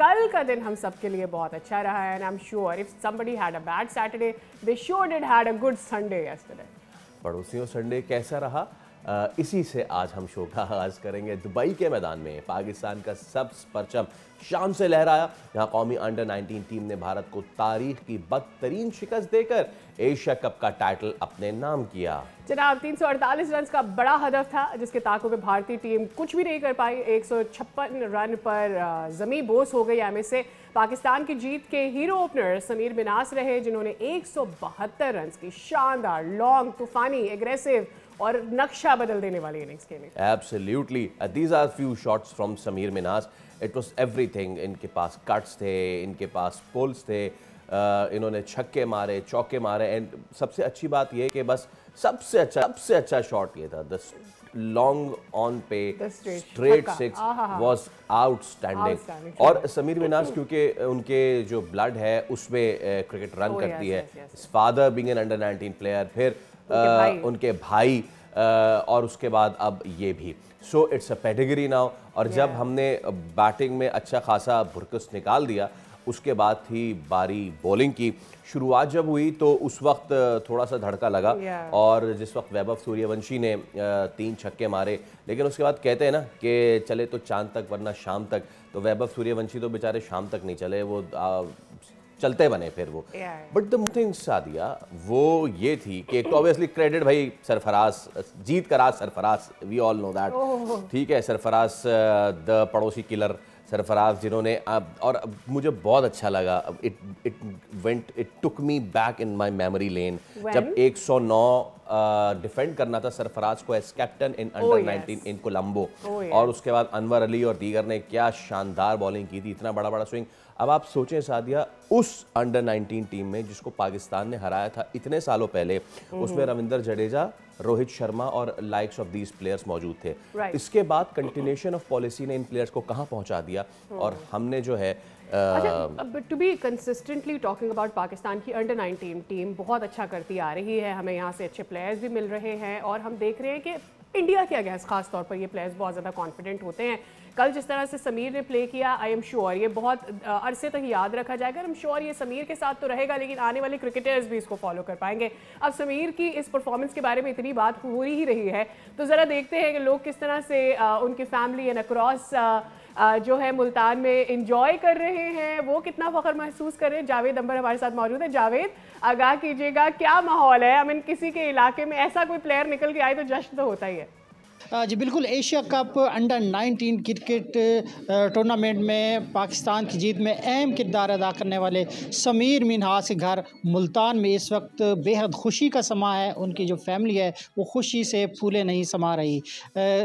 कल का दिन हम सब के लिए बहुत अच्छा रहा है, and I am sure if somebody had a bad Saturday they sure did had a good Sunday yesterday. पड़ोसियों संडे कैसा रहा, इसी से आज हम शो का आगाज करेंगे। दुबई के मैदान में पाकिस्तान का सब्ज परचम शान से लहराया। यहाँ कौमी अंडर 19 टीम ने भारत को तारीख की बदतरीन शिकस्त देकर एशिया कप का टाइटल अपने नाम किया। जनाब 348 रन का बड़ा हदफ था, जिसके ताकों पे भारतीय टीम कुछ भी नहीं कर पाई। 156 रन पर जमी बोस हो गई एमएस से। पाकिस्तान की जीत के हीरो ओपनर समीर मिन्हास रहे, जिन्होंने 172 रन की शानदार लॉन्ग तूफानी एग्रेसिव और नक्शा बदल देने वाली इनिंग्स खेली। Absolutely. These are few shots from Sameer Minhas. It was everything. इनके पास कट्स थे, इनके पास पुल्स थे, इन्होंने छक्के मारे, चौके मारे, एंड सबसे अच्छी बात ये कि बस सबसे अच्छा शॉट ये था, द लॉन्ग ऑन पे स्ट्रेट सिक्स वाज आउटस्टैंडिंग। और समीर मिन्हास क्योंकि उनके जो ब्लड है उसमें क्रिकेट रन करती है, father being an under 19 player, फिर उनके भाई और उसके बाद अब ये भी, so it's a pedigree now. और जब हमने बैटिंग में अच्छा खासा भुरकस निकाल दिया, उसके बाद थी बारी बॉलिंग की। शुरुआत जब हुई तो उस वक्त थोड़ा सा धड़का लगा, और जिस वक्त वैभव सूर्यवंशी ने 3 छक्के मारे, लेकिन उसके बाद कहते हैं ना कि चले तो चांद तक वरना शाम तक, तो वैभव सूर्यवंशी तो बेचारे शाम तक नहीं चले, वो चलते बने फिर वो। बट द थिंग सादिया वो ये थी कि एक तो ऑब्वियसली क्रेडिट भाई सरफराज, जीत का राज Sarfaraz, we all know that, ठीक है। सरफराज द पड़ोसी किलर सरफराज, जिन्होंने और मुझे बहुत अच्छा लगा, it took me back in my memory lane जब 109 डिफेंड करना था सरफराज को as captain in under 19 in Colombo, और उसके बाद अनवर अली और दीगर ने क्या शानदार बॉलिंग की थी, इतना बड़ा बड़ा स्विंग। अब आप सोचें सादिया, उस अंडर 19 टीम में जिसको पाकिस्तान ने हराया था इतने सालों पहले, उसमें रविंद्र जडेजा, रोहित शर्मा और लाइक्स ऑफ दीज प्लेयर्स मौजूद थे। इसके बाद कंटिन्यूएशन ऑफ पॉलिसी ने इन प्लेयर्स को कहां पहुंचा दिया, और हमने जो है to be consistently talking about Pakistan की अंडर 19 टीम बहुत अच्छा करती आ रही है, हमें यहाँ से अच्छे प्लेयर्स भी मिल रहे हैं, और हम देख रहे हैं कि इंडिया के अगेंस्ट खास तौर पर ये प्लेयर्स बहुत ज़्यादा कॉन्फिडेंट होते हैं। कल जिस तरह से समीर ने प्ले किया, आई एम श्योर ये बहुत अरसे तक याद रखा जाएगा। आई एम श्योर ये समीर के साथ तो रहेगा, लेकिन आने वाले क्रिकेटर्स भी इसको फॉलो कर पाएंगे। अब समीर की इस परफॉर्मेंस के बारे में इतनी बात हो ही रही है, तो ज़रा देखते हैं कि लोग किस तरह से उनकी फैमिली एंड अक्रॉस जो है मुल्तान में इंजॉय कर रहे हैं, वो कितना फ़ख्र महसूस कर रहे हैं। जावेद अंबर हमारे साथ मौजूद है। जावेद, आगाह कीजिएगा, क्या माहौल है? आई मीन किसी के इलाके में ऐसा कोई प्लेयर निकल के आए तो जश्न तो होता ही है। जी बिल्कुल, Asia cup under 19 cricket tournament में पाकिस्तान की जीत में अहम किरदार अदा करने वाले समीर मिन्हास के घर मुल्तान में इस वक्त बेहद खुशी का समा है। उनकी जो फैमिली है वो खुशी से फूले नहीं समा रही।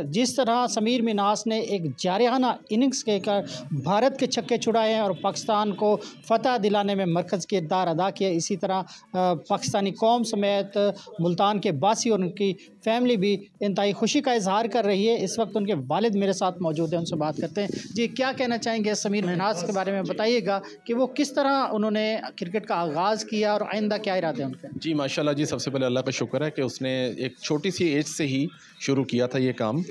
जिस तरह समीर मिन्हास ने एक जारहाना इनिंग्स के कर भारत के छक्के छुड़ाए हैं और पाकिस्तान को फ़तह दिलाने में मरकज़ किरदार अदा किया, इसी तरह पाकिस्तानी कौम समेत मुल्तान के बासी और उनकी फैमिली भी इंतहाई खुशी का इजहार कर रही है। इस वक्त उनके वालिद मेरे साथ मौजूद हैं, उनसे बात करते हैं। जी, क्या कहना चाहेंगे समीर मिन्हास के बारे में? बताइएगा कि वो किस तरह उन्होंने क्रिकेट का आगाज़ किया और आइंदा क्या इरादे हैं उनके? जी माशाल्लाह जी, सबसे पहले अल्लाह का शुक्र है कि उसने एक छोटी सी एज से ही शुरू किया था ये काम।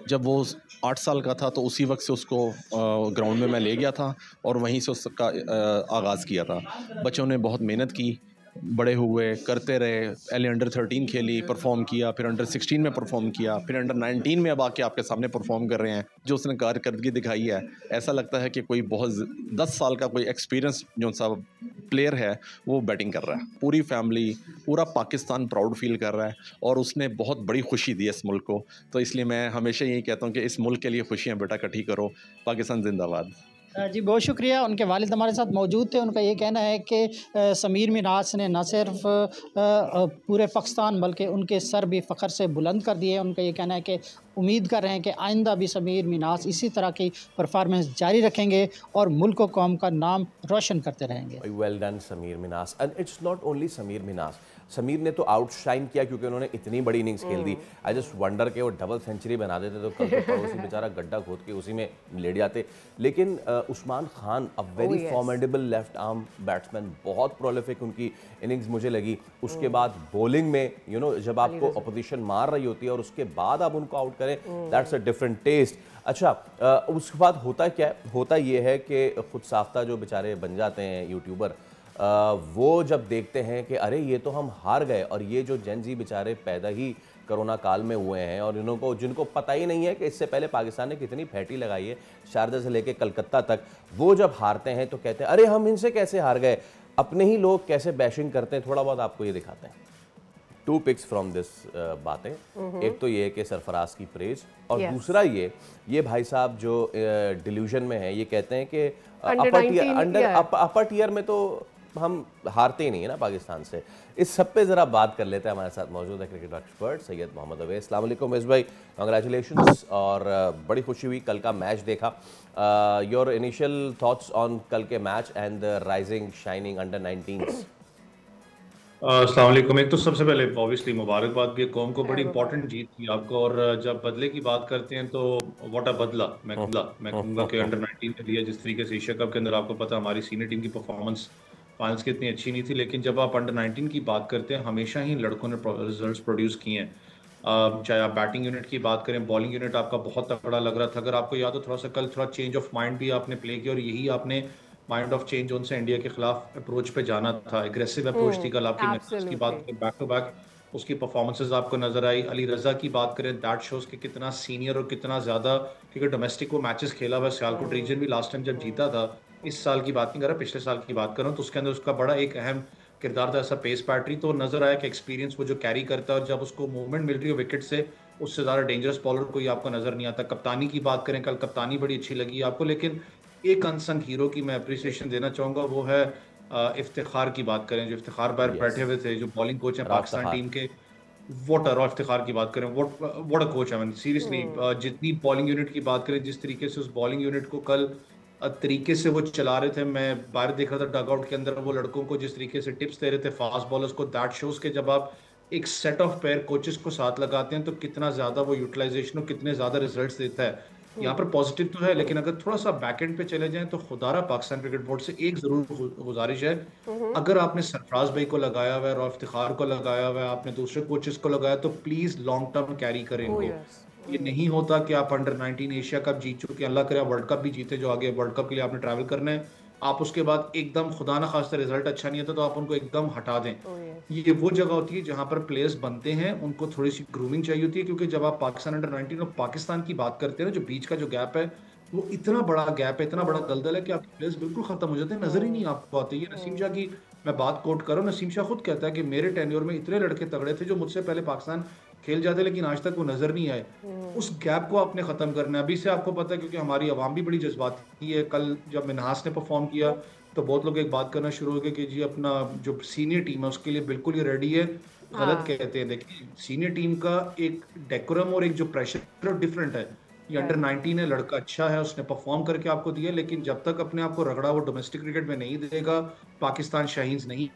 जब वो 8 साल का था तो उसी वक्त से उसको ग्राउंड में मैं ले गया था और वहीं से उसका आगाज़ किया था। बच्चों ने बहुत मेहनत की, बड़े हुए, करते रहे, पहले अंडर 13 खेली, परफॉर्म किया, फिर अंडर 16 में परफॉर्म किया, फिर अंडर 19 में अब आके आपके सामने परफॉर्म कर रहे हैं। जो उसने कारकर्दगी दिखाई है, ऐसा लगता है कि कोई बहुत 10 साल का कोई एक्सपीरियंस जो सा प्लेयर है वो बैटिंग कर रहा है। पूरी फैमिली, पूरा पाकिस्तान प्राउड फील कर रहा है और उसने बहुत बड़ी खुशी दी है इस मुल्क को। तो इसलिए मैं हमेशा यही कहता हूँ कि इस मुल्क के लिए खुशियाँ बेटा इकट्ठी करो। पाकिस्तान जिंदाबाद। जी बहुत शुक्रिया। उनके वालिद हमारे साथ मौजूद थे। उनका ये कहना है कि समीर मिन्हास ने न सिर्फ पूरे पाकिस्तान बल्कि उनके सर भी फ़ख्र से बुलंद कर दिए। उनका ये कहना है कि उम्मीद कर रहे हैं कि आइंदा भी समीर मिन्हास इसी तरह की परफॉर्मेंस जारी रखेंगे और मुल्क व कौम का नाम रोशन करते रहेंगे। Well done Sameer Minhas. And it's not only Sameer Minhas, Sameer ने तो आउटशाइन किया क्योंकि उन्होंने इतनी बड़ी इनिंग्स खेल दी। आई जस्ट वंडर के वो डबल सेंचुरी बना देते तो कल तो पड़ोसी बेचारा गड्ढा खोद के उसी में लेट जाते। लेकिन Usman Khan a very formidable left arm batsman, बहुत प्रोलिफिक उनकी इनिंग्स मुझे लगी। उसके बाद बॉलिंग में जब आपको अपोजिशन मार रही होती है और उसके बाद आप उनको आउट करें, दैट्स अ डिफरेंट टेस्ट। अच्छा, उसके बाद होता क्या है, होता ये है कि खुद साफ्ता जो बेचारे बन जाते हैं यूट्यूबर, वो जब देखते हैं कि अरे ये तो हम हार गए, और ये जो जेनजी बेचारे पैदा ही कोरोना काल में हुए हैं और जिनको पता ही नहीं है कि इससे पहले पाकिस्तान ने कितनी फैटी लगाई है शारजा से लेके कलकत्ता तक, वो जब हारते हैं तो कहते हैं अरे हम इनसे कैसे हार गए। अपने ही लोग कैसे बैशिंग करते हैं, थोड़ा बहुत आपको ये दिखाते हैं। 2 पिक्स फ्रॉम दिस बातें। एक तो ये कि सरफराज की प्रेज, और दूसरा ये भाई साहब जो डिल्यूजन में है, ये कहते हैं कि अपर टियर में तो हम हारते ही नहीं है ना पाकिस्तान से। इस सब पे जरा बात कर लेते हैं। हमारे साथ मौजूद है क्रिकेट एक्सपर्ट सैयद मोहम्मद अवैस। अस्सलाम वालेकुम अवैस भाई, कांग्रेचुलेशंस, और बड़ी खुशी हुई कल का मैच देखा। योर इनिशियल थॉट्स ऑन कल के match and the rising shining under 19s। अस्सलाम वालेकुम। एक तो सबसे पहले ऑब्वियसली मुबारकबाद भी कौम को, बड़ी इंपॉर्टेंट जीत थी आपको। और जब बदले की बात करते हैं तो व्हाट अ बदला मैं कहूँगा कि अंडर 19 में लिया। जिस तरीके से एशिया कप के अंदर आपको पता हमारी सीनियर टीम की परफॉर्मेंस फाइनल्स की इतनी अच्छी नहीं थी, लेकिन जब आप अंडर 19 की बात करते हैं हमेशा ही लड़कों ने रिजल्ट्स प्रोड्यूस किए हैं। चाहे आप बैटिंग यूनिट की बात करें, बॉलिंग यूनिट आपका बहुत तगड़ा लग रहा था। अगर आपको याद हो थोड़ा सा कल थोड़ा चेंज ऑफ माइंड भी आपने प्ले किया, और यही आपने माइंड ऑफ चेंज उनसे इंडिया के खिलाफ अप्रोच पे जाना था। एग्रेसिव अप्रोच थी कल आपकी। उसकी बात करें बैक टू बैक उसकी परफॉर्मेंसेस आपको नजर आई। अली रजा की बात करें, दैट शोज कि कितना सीनियर और कितना ज्यादा, क्योंकि डोमेस्टिक वो मैचेस खेला हुआ। सियालकोट रीजन भी लास्ट टाइम जब जीता था, इस साल की बात नहीं कर रहा, पिछले साल की बात कर रहा हूँ, तो उसके अंदर उसका बड़ा एक अहम किरदार था ऐसा पेस बैटरी। तो नजर आया कि एक्सपीरियंस वो जो कैरी करता है, और जब उसको मूवमेंट मिल रही है विकेट से, उससे ज़्यादा डेंजरस बॉलर कोई आपको नजर नहीं आता। कप्तानी की बात करें, कल कप्तानी बड़ी अच्छी लगी आपको। लेकिन एक अनसंग हीरो की मैं अप्रिसिएशन देना चाहूँगा, वो है इफ्तिखार की बात करें, जो इफ्तिखार बाहर बैठे हुए थे, जो बॉलिंग कोच हैं पाकिस्तान टीम के। वॉट और इफ्तिखार की बात करें, वॉट अ कोच है सीरियसली। जितनी बॉलिंग यूनिट की बात करें, जिस तरीके से उस बॉलिंग यूनिट को कल तरीके से वो चला रहे थे, मैं बाहर देख रहा था डग आउट के अंदर, वो लड़कों को जिस तरीके से टिप्स दे रहे थे फास्ट बॉलर्स को, दैट शोज के जब आप एक सेट ऑफ पेयर कोचेस को साथ लगाते हैं तो कितना ज्यादा वो यूटिलाइजेशन और कितने ज्यादा रिजल्ट्स देता है। यहाँ पर पॉजिटिव तो है, लेकिन अगर थोड़ा सा बैकएंड पे चले जाएं तो खुदारा पाकिस्तान क्रिकेट बोर्ड से एक जरूर गुजारिश है, अगर आपने सरफराज भाई को लगाया हुआ है और इफ्तिखार को लगाया हुआ है, आपने दूसरे कोचेस को लगाया, तो प्लीज लॉन्ग टर्म कैरी करें इनको। ये नहीं होता कि आप अंडर 19 एशिया कप जीत चुके, अल्लाह करे वर्ल्ड कप भी जीते, जो आगे वर्ल्ड कप के लिए आपने ट्रैवल करना है, आप उसके बाद एकदम खुदा ना खास्ता रिजल्ट अच्छा नहीं आता तो आप उनको एकदम हटा दें। ये वो जगह होती है जहां पर प्लेयर्स बनते हैं, उनको थोड़ी सी ग्रूमिंग चाहिए होती है, क्योंकि जब आप पाकिस्तान अंडर 19 और पाकिस्तान की बात करते हैं ना, जो बीच का जो गैप है वो इतना बड़ा गैप है, इतना बड़ा दलदल है कि आपके प्लेयर्स बिल्कुल खत्म हो जाते हैं, नजर ही नहीं आपको आते। ये नसीम शाह की मैं बात कोट करूँ, नसीम शाह खुद कहता है कि मेरे टेन्योर में इतने लड़के तगड़े थे जो मुझसे पहले पाकिस्तान खेल जाते, लेकिन आज तक वो नजर नहीं आए। उस गैप को आपने खत्म करना है अभी से। आपको पता है क्योंकि हमारी आवाम भी बड़ी जज्बाती है। कल जब मिन्हास ने परफॉर्म किया तो बहुत लोग एक बात करना शुरू हो गए कि जी अपना जो सीनियर टीम है उसके लिए बिल्कुल ही रेडी है। गलत कहते हैं। देखिए सीनियर टीम का एक डेकोरम और एक जो प्रेशर डिफरेंट है। ये अंडर 19 है, लड़का अच्छा है, उसने परफॉर्म करके आपको दिया, लेकिन जब तक अपने आप को रगड़ा वो डोमेस्टिक क्रिकेट में नहीं देगा, पाकिस्तान शाहीन्स नहीं।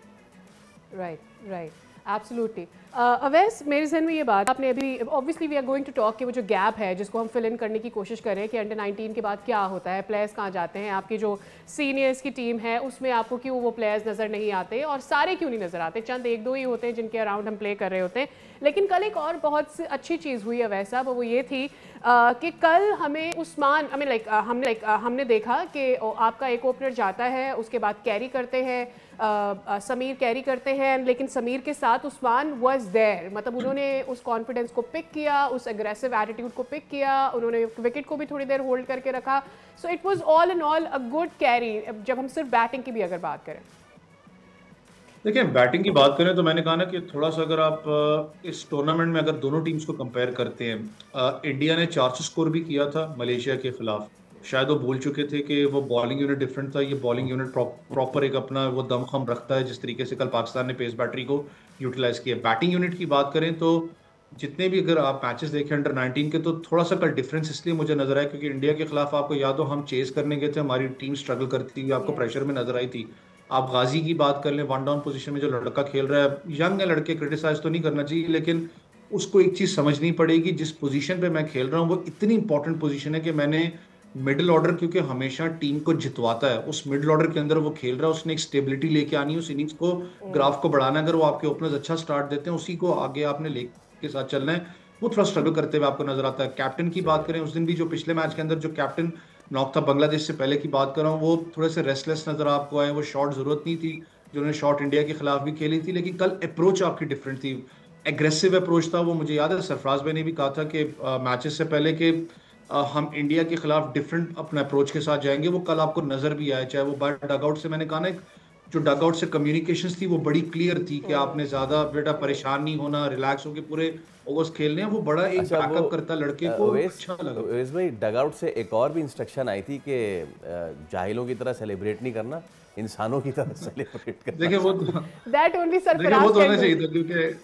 Right absolutely. अवैस, मेरे जहन में ये बात आपने अभी, obviously we are going to talk कि वो जो गैप है जिसको हम फिल इन करने की कोशिश कर रहे हैं कि अंडर 19 के बाद क्या होता है, प्लेयर्स कहाँ जाते हैं, आपकी जो सीनियर्स की टीम है उसमें आपको क्यों वो प्लेयर्स नज़र नहीं आते, और सारे क्यों नहीं नज़र आते, चंद एक दो ही होते हैं जिनके अराउंड हम प्ले कर रहे होते हैं। लेकिन कल एक और बहुत अच्छी चीज़ हुई अवैस साहब, वो ये थी कि कल हमें उस्मान हमने देखा कि आपका एक ओपनर जाता है, उसके बाद कैरी करते हैं, समीर कैरी करते हैं, लेकिन समीर के साथ उस्मान वाज देयर, मतलब उन्होंने उस कॉन्फिडेंस को पिक किया, उस एग्रेसिव एटीट्यूड को पिक किया, उन्होंने विकेट को भी थोड़ी देर होल्ड करके रखा। So it was all in all a good carry. जब हम सिर्फ बैटिंग की भी अगर बात करें, देखिए बैटिंग की बात करें तो मैंने कहा ना कि थोड़ा सा अगर आप इस टूर्नामेंट में अगर दोनों टीम्स को कंपेयर करते हैं, इंडिया ने 400 स्कोर भी किया था मलेशिया के खिलाफ। शायद वो भूल चुके थे कि वो बॉलिंग यूनिट डिफरेंट था, ये बॉलिंग यूनिट प्रॉपर एक अपना वो दमखम रखता है, जिस तरीके से कल पाकिस्तान ने पेस बैटरी को यूटिलाइज किया। बैटिंग यूनिट की बात करें तो जितने भी अगर आप मैचेस देखें अंडर 19 के, तो थोड़ा सा कल डिफरेंस इसलिए मुझे नजर आया क्योंकि इंडिया के खिलाफ आपको याद हो हम चेस करने गए थे, हमारी टीम स्ट्रगल करती हुई आपको प्रेशर में नजर आई थी। आप गाजी की बात कर लें, वन डाउन पोजीशन में जो लड़का खेल रहा है, यंग है लड़के, क्रिटिसाइज तो नहीं करना चाहिए, लेकिन उसको एक चीज समझनी पड़ेगी, जिस पोजीशन पे मैं खेल रहा हूँ वो इतनी इंपॉर्टेंट पोजीशन है कि मैंने मिडिल ऑर्डर, क्योंकि हमेशा टीम को जितवाता है, उस मिडिल ऑर्डर के अंदर वो खेल रहा है, उसने एक स्टेबिलिटी लेके आनी है, उस इनिंग्स को, ग्राफ को बढ़ाना है। अगर वो आपके ओपनर्स अच्छा स्टार्ट देते हैं, उसी को आगे आपने लेके साथ चलना है। वो थोड़ा स्ट्रगल करते हुए आपको नजर आता है। कैप्टन की बात करें, उस दिन भी जो पिछले मैच के अंदर जो कैप्टन नॉक था बांग्लादेश से पहले की बात कर रहा हूँ, वो थोड़े से रेस्टलेस नजर आपको आए। वो शॉट जरूरत नहीं थी, जिन्होंने शॉट इंडिया के खिलाफ भी खेली थी, लेकिन कल अप्रोच आपकी डिफरेंट थी, एग्रेसिव अप्रोच था वो। मुझे याद है सरफराज भाई ने भी कहा था कि मैचेस से पहले कि हम इंडिया के खिलाफ डिफरेंट अपने अप्रोच के साथ जाएंगे। वो कल आपको नजर भी आया, चाहे वो बाहर डगआउट से, मैंने कहा ना, जो डगआउट से कम्युनिकेशंस थी वो बड़ी क्लियर थी कि आपने ज्यादा बेटा परेशान नहीं होना, रिलैक्स होकर पूरे ओवर्स खेलने हैं। वो बड़ा एक अच्छा, बैकअप करता लड़के को, अच्छा लगा। ओवैस भाई, डगआउट से एक और भी इंस्ट्रक्शन आई थी कि जाहिलों की तरह सेलिब्रेट नहीं करना, इंसानों की तरह सेलिब्रेट करना। देखिए वो दैट ओनली देखिए वो तो होना सरफराज चाहिए था, क्योंकि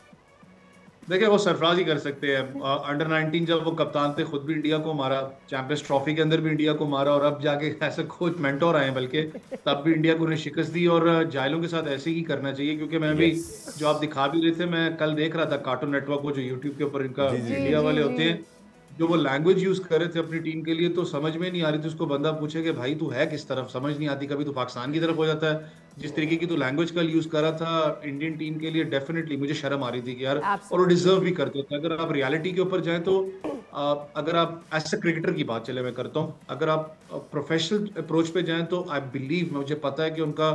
देखिए वो सरफराज ही कर सकते हैं। अंडर 19 जब वो कप्तान थे, खुद भी इंडिया को मारा, चैंपियंस ट्रॉफी के अंदर भी इंडिया को मारा, और अब जाके ऐसे कोच मेंटोर आए हैं, बल्कि तब भी इंडिया को उन्हें शिकस्त दी। और जायलों के साथ ऐसे ही करना चाहिए, क्योंकि मैं भी, जो आप दिखा भी रहे थे, मैं कल देख रहा था कार्टून नेटवर्क को, जो यूट्यूब के ऊपर इनका इंडिया वाले होते हैं, जो वो लैंग्वेज यूज कर रहे थे अपनी टीम के लिए, तो समझ में नहीं आ रही थी। उसको बंदा पूछे कि भाई तू है किस तरफ, समझ नहीं आती, कभी तो पाकिस्तान की तरफ हो जाता है। जिस तरीके की तो लैंग्वेज कल यूज कर रहा था इंडियन टीम के लिए, डेफिनेटली मुझे शर्म आ रही थी कि यार, और वो डिजर्व भी करते थे। अगर आप रियलिटी के ऊपर जाएं तो अगर आप एज ए क्रिकेटर की बात चले मैं करता हूँ, अगर आप प्रोफेशनल अप्रोच पे जाएं तो आई बिलीव, मुझे पता है कि उनका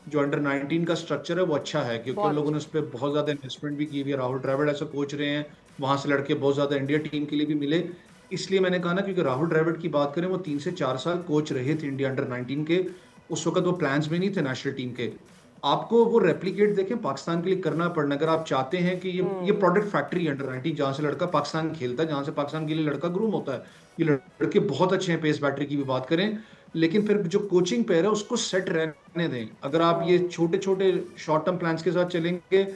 जो अंडर 19 का स्ट्रक्चर है वो अच्छा है, क्योंकि उन लोगों ने उस पर बहुत ज्यादा इन्वेस्टमेंट भी की हुई है। राहुल द्रविड़ ऐसे कोच रहे हैं, वहां से लड़के बहुत ज्यादा इंडिया टीम के लिए भी मिले। इसलिए मैंने कहा ना, क्योंकि राहुल द्रविड़ की बात करें, वो 3 से 4 साल कोच रहे थे इंडिया अंडर 19 के। उस वक्त वो प्लान्स में नहीं थे नेशनल टीम के। आपको वो रेप्लिकेट देखें पाकिस्तान के लिए करना पड़ना, अगर आप चाहते हैं कि ये प्रोडक्ट फैक्ट्री अंडर 19, जहां से लड़का पाकिस्तान खेलता है, जहां से पाकिस्तान के लिए लड़का ग्रूम होता है। ये लड़के बहुत अच्छे हैं, पेस बैटरी की भी बात करें, लेकिन फिर जो कोचिंग पेयर है उसको सेट रहने दें। अगर आप ये छोटे छोटे शॉर्ट टर्म प्लान्स के साथ चलेंगे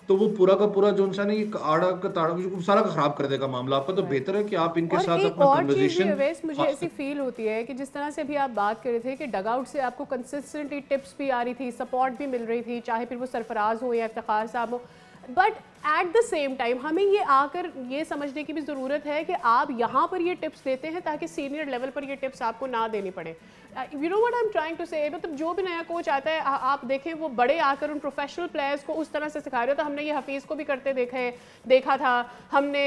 तो वो पूरा का पूरा जो इंसान है, ये आड़ा का ताड़ा सारा का खराब कर देगा मामला आपका। तो बेहतर है कि आप इनके साथ अपना कन्वर्सेशन। मुझे ऐसी फील होती है कि जिस तरह से भी आप बात कर रहे थे कि डगआउट से आपको कंसिस्टेंटली टिप्स भी आ रही थी, सपोर्ट भी मिल रही थी, चाहे फिर वो सरफराज हो या इफ्तिखार साहब हो, but at the same time हमें ये आकर ये समझने की भी ज़रूरत है कि आप यहाँ पर ये टिप्स देते हैं ताकि सीनियर लेवल पर ये टिप्स आपको ना देनी पड़े। You know what I am trying to say, मतलब जो भी नया कोच आता है, आप देखें वो बड़े आकर उन प्रोफेशनल प्लेयर्स को उस तरह से सिखा रहे हो। तो हमने ये हफीज़ को भी करते देखा था, हमने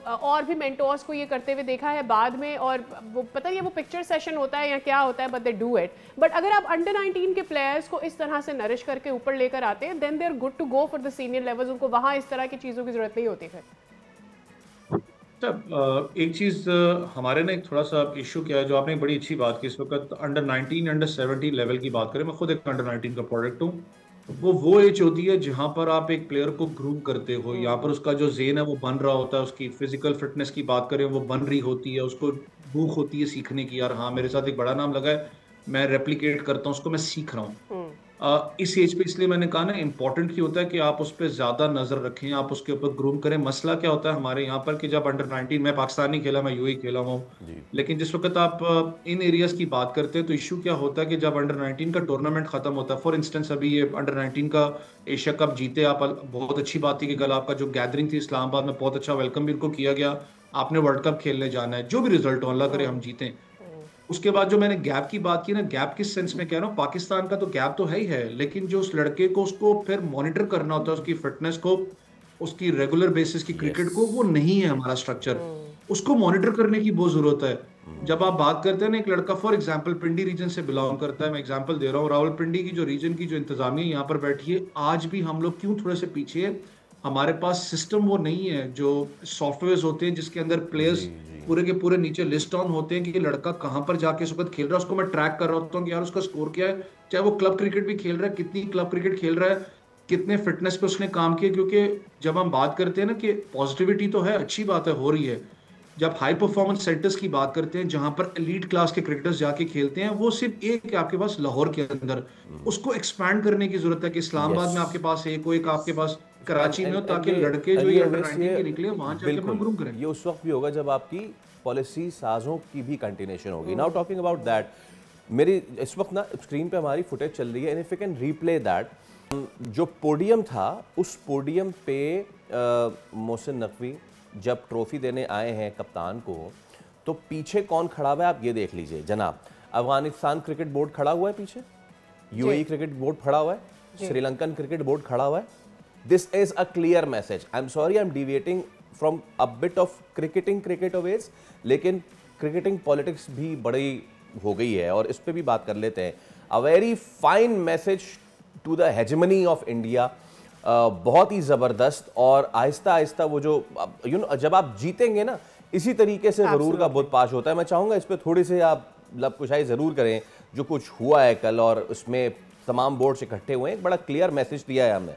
और भी मेंटोर्स को ये करते हुए देखा है बाद में। और वो पता नहीं वो पिक्चर सेशन होता है या क्या होता है, but they do it. But अगर आप अंडर 19 के प्लेयर्स को इस तरह से नरिश करके ऊपर लेकर आते हैं, then they are good to go for the senior levels. उनको वहाँ इस तरह की चीज़ों की जरूरत नहीं होती। फिर एक चीज हमारे ना एक थोड़ा सा इशू क्या है, जो आपने बड़ी अच्छी बात की, इस वक्त अंडर 19 अंडर 17 लेवल की बात करें, मैं खुद एक अंडर 19 का प्रोडक्ट हूँ। वो एज होती है जहां पर आप एक प्लेयर को ग्रूम करते हो, यहाँ पर उसका जो जेन है वो बन रहा होता है, उसकी फिजिकल फिटनेस की बात करें वो बन रही होती है, उसको भूख होती है सीखने की, यार हाँ मेरे साथ एक बड़ा नाम लगा है, मैं रेप्लिकेट करता हूँ उसको, मैं सीख रहा हूँ। इस एज पे इसलिए मैंने कहा ना, इंपॉर्टेंट की होता है कि आप उस पर ज्यादा नजर रखें, आप उसके ऊपर ग्रूम करें। मसला क्या होता है हमारे यहाँ पर कि जब अंडर 19, मैं पाकिस्तान नहीं खेला, मैं यूएई खेला हूँ, लेकिन जिस वक्त आप इन एरियाज की बात करते हैं तो इशू क्या होता है कि जब अंडर 19 का टूर्नामेंट खत्म होता है, फॉर इंस्टेंस अभी ये अंडर 19 का एशिया कप जीते आप, बहुत अच्छी बात थी कि कल आपका जो गैदरिंग थी इस्लामाबाद में, बहुत अच्छा वेलकम भी उनको किया गया, आपने वर्ल्ड कप खेलने जाना है, जो भी रिजल्ट हो अल्लाह करे हम जीतें। उसके बाद जो मैंने गैप की बात की ना, गैप किस सेंस में कह रहा हूँ, पाकिस्तान का तो गैप तो है ही है, लेकिन जो उस लड़के को उसको फिर मॉनिटर करना होता है, उसकी फिटनेस को, उसकी रेगुलर बेसिस की क्रिकेट को, वो नहीं है हमारा स्ट्रक्चर। उसको मॉनिटर करने की बहुत जरूरत है। जब आप बात करते हैं ना, एक लड़का फॉर एग्जांपल पिंडी रीजन से बिलोंग करता है, मैं एग्जांपल दे रहा हूँ, रावलपिंडी की जो रीजन की जो इंतजामिया यहाँ पर बैठी है, आज भी हम लोग क्यों थोड़े से पीछे है, हमारे पास सिस्टम वो नहीं है, जो सॉफ्टवेयर होते हैं जिसके अंदर प्लेयर्स पूरे के पूरे नीचे लिस्ट ऑन होते हैं कि लड़का कहां पर जाके इस वक्त खेल रहा है, उसको मैं ट्रैक कर रहा होता हूँ कि यार उसका स्कोर क्या है, चाहे वो क्लब क्रिकेट भी खेल रहा है, कितनी क्लब क्रिकेट खेल रहा है, कितने फिटनेस पे उसने काम किया। क्योंकि जब हम बात करते हैं ना कि पॉजिटिविटी तो है, अच्छी बात है, हो रही है, जब हाई परफॉर्मेंस सेंटर्स की बात करते हैं जहां पर एलीट क्लास के क्रिकेटर्स जाके खेलते हैं, वो सिर्फ एक है आपके पास लाहौर के अंदर, उसको एक्सपैंड करने की जरूरत है कि इस्लामाबाद में आपके पास एक हो, एक आपके पास कराची में हो, ताकि लड़के जो ये अंडर 19 के निकले वहां जाके अपना ग्रूम करें। ये उस वक्त भी होगा जब आपकी पॉलिसी साजों की भी कंटिन्यूशन होगी। नाउ टॉकिंग अबाउट दैट, मेरी इस वक्त ना स्क्रीन पे हमारी फुटेज चल रही है, and if you can replay that, जो पोडियम था उस पोडियम पे मोहसिन नकवी जब ट्रॉफी देने आए हैं कप्तान को, तो पीछे कौन खड़ा हुआ है आप ये देख लीजिए जनाब। अफगानिस्तान क्रिकेट बोर्ड खड़ा हुआ है पीछे, यूएई क्रिकेट बोर्ड खड़ा हुआ है, श्रीलंकन क्रिकेट बोर्ड खड़ा हुआ है। This is a clear message. I am sorry, I am deviating from a bit of cricket Awez, लेकिन क्रिकेटिंग पॉलिटिक्स भी बड़ी हो गई है और इस पे भी बात कर लेते हैं। A very fine message to the hegemony of India, बहुत ही ज़बरदस्त। और आहिस्ता आहिस्ता वो जो जब आप जीतेंगे ना, इसी तरीके से गरूर का बुत पाश होता है। मैं चाहूँगा इस पर थोड़ी सी आप लबकुशाई ज़रूर करें, जो कुछ हुआ है कल और उसमें तमाम बोर्ड्स इकट्ठे हुए हैं, एक बड़ा क्लियर मैसेज दिया है हमने।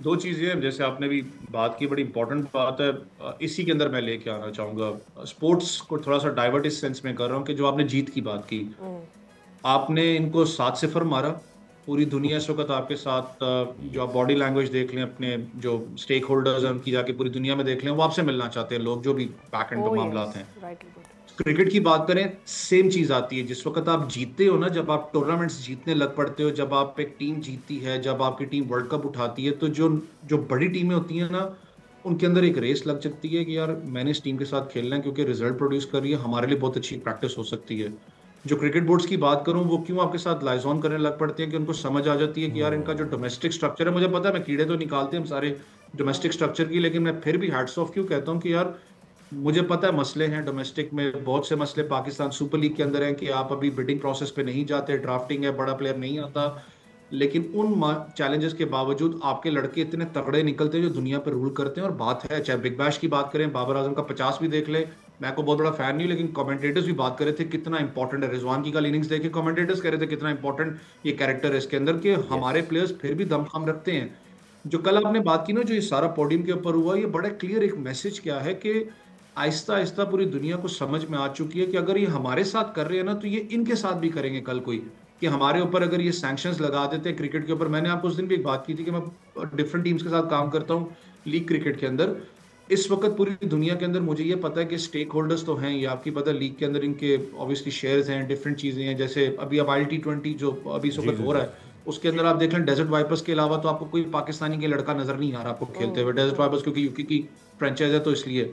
दो चीज़ें जैसे आपने भी बात की, बड़ी इंपॉर्टेंट बात है, इसी के अंदर मैं लेके आना चाहूँगा। स्पोर्ट्स को थोड़ा सा डाइवर्ट इस सेंस में कर रहा हूँ कि जो आपने जीत की बात की, आपने इनको 7-0 मारा। पूरी दुनिया इस वक्त आपके साथ, जो आप बॉडी लैंग्वेज देख लें, अपने जो स्टेक होल्डर्स हैं उनकी जाके पूरी दुनिया में देख लें, वो आपसे मिलना चाहते हैं लोग, जो भी बैक एंड पे मामला हैं। क्रिकेट की बात करें, सेम चीज़ आती है। जिस वक्त आप जीतते हो ना, जब आप टूर्नामेंट्स जीतने लग पड़ते हो, जब आप एक टीम जीतती है, जब आपकी टीम वर्ल्ड कप उठाती है, तो जो बड़ी टीमें होती हैं ना, उनके अंदर एक रेस लग सकती है कि यार मैंने इस टीम के साथ खेलना है क्योंकि रिजल्ट प्रोड्यूस कर रही है, हमारे लिए बहुत अच्छी प्रैक्टिस हो सकती है। जो क्रिकेट बोर्ड्स की बात करूं, वो क्यों आपके साथ लाइजॉन करने लग पड़ते हैं कि उनको समझ आ जाती है कि यार इनका जो डोमेस्टिक स्ट्रक्चर है, मुझे पता है मैं कीड़े तो निकालते हैं हम सारे डोमेस्टिक स्ट्रक्चर की, लेकिन मैं फिर भी हैट्स ऑफ क्यों कहता हूँ कि यार मुझे पता है मसले हैं डोमेस्टिक में, बहुत से मसले पाकिस्तान सुपर लीग के अंदर हैं कि आप अभी बिडिंग प्रोसेस पे नहीं जाते, ड्राफ्टिंग है, बड़ा प्लेयर नहीं आता, लेकिन उन चैलेंजेस के बावजूद आपके लड़के इतने तगड़े निकलते हैं जो दुनिया पर रूल करते हैं। और बात है, चाहे बिग बैश की बात करें, बाबर आजम का 50 भी देख ले, मैं को बहुत बड़ा फैन नहीं, लेकिन कमेंटेटर्स भी बात कर रहे थे कितना इंपॉर्टेंट है। रिजवान की कल इनिंग्स देखे, कमेंटेटर्स कह रहे थे कितना इंपॉर्टेंट ये कैरेक्टर है इसके अंदर, कि हमारे प्लेयर्स फिर भी दमखम रखते हैं। जो कल आपने बात की ना, जो ये सारा पोडियम के ऊपर हुआ, ये बड़ा क्लियर एक मैसेज क्या है कि आहिस्ता आहिस्ता पूरी दुनिया को समझ में आ चुकी है कि अगर ये हमारे साथ कर रहे हैं ना, तो ये इनके साथ भी करेंगे कल कोई, कि हमारे ऊपर अगर ये सैंक्शंस लगा देते हैं क्रिकेट के ऊपर। मैंने आपको उस दिन भी एक बात की थी कि मैं डिफरेंट टीम्स के साथ काम करता हूँ लीग क्रिकेट के अंदर। इस वक्त पूरी दुनिया के अंदर मुझे ये पता है कि स्टेक होल्डर्स तो हैं, ये आपकी पता लीग के अंदर इनके ऑब्वियसली शेयर्स हैं, डिफरेंट चीज़ें हैं। जैसे अभी अब ILT20 जो अभी इस वक्त हो रहा है, उसके अंदर आप देख लें डेजर्ट वाइपर्स के अलावा तो आपको कोई पाकिस्तानी के लड़का नजर नहीं आ रहा आपको खेलते हुए। डेजर्ट वाइपर्स क्योंकि यूके की फ्रेंचाइज है, तो इसलिए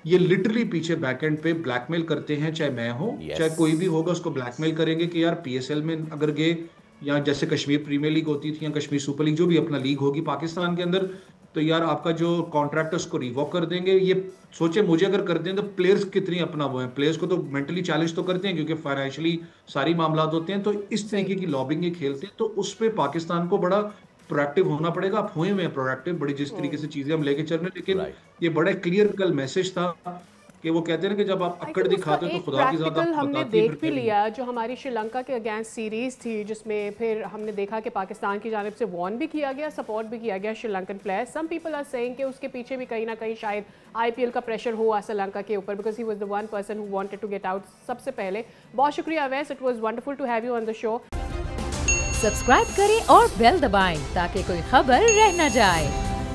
ये लिटरली पीछे बैकएंड पे ब्लैकमेल करते हैं, चाहे मैं हूं चाहे कोई भी होगा, उसको ब्लैकमेल करेंगे कि यार PSL में अगर गए, या जैसे कश्मीर प्रीमियर लीग होती थी या कश्मीर सुपर लीग, जो भी अपना लीग होगी पाकिस्तान के अंदर, तो यार आपका जो कॉन्ट्रैक्ट है उसको रिवॉक कर देंगे। ये सोचे मुझे अगर कर दें तो प्लेयर्स कितनी अपना वो है, प्लेयर्स को तो मेंटली चैलेंज तो करते हैं क्योंकि फाइनेंशियली सारी मामला होते हैं, तो इस तरीके की लॉबिंग ये खेलते हैं। तो उस पर पाकिस्तान को बड़ा प्रोएक्टिव होना पड़ेगा। आप हुए हैं प्रोएक्टिव बड़ी, जिस तरीके से चीजें हम लेके चल रहे हैं, लेकिन ये बड़ा क्लियर कल मैसेज था कि वो कहते हैं कि जब आप अकड़ दिखाते हो तो खुदा की ज़्यादा हमने देख भी लिया। जो हमारी श्रीलंका के अगेंस्ट सीरीज थी, जिसमें फिर हमने देखा कि पाकिस्तान की जानिब से वॉर्न भी किया गया, सपोर्ट भी किया गया Sri Lankan players. Some people are saying कि उसके पीछे भी कहीं ना कहीं शायद IPL का प्रेशर हुआ श्रीलंका के ऊपर, because he was the one person who wanted to get out सबसे पहले। बहुत शुक्रिया Awais, it was wonderful to have you on the show. Subscribe करें और बेल दबाएं ताकि कोई खबर रह न जाए।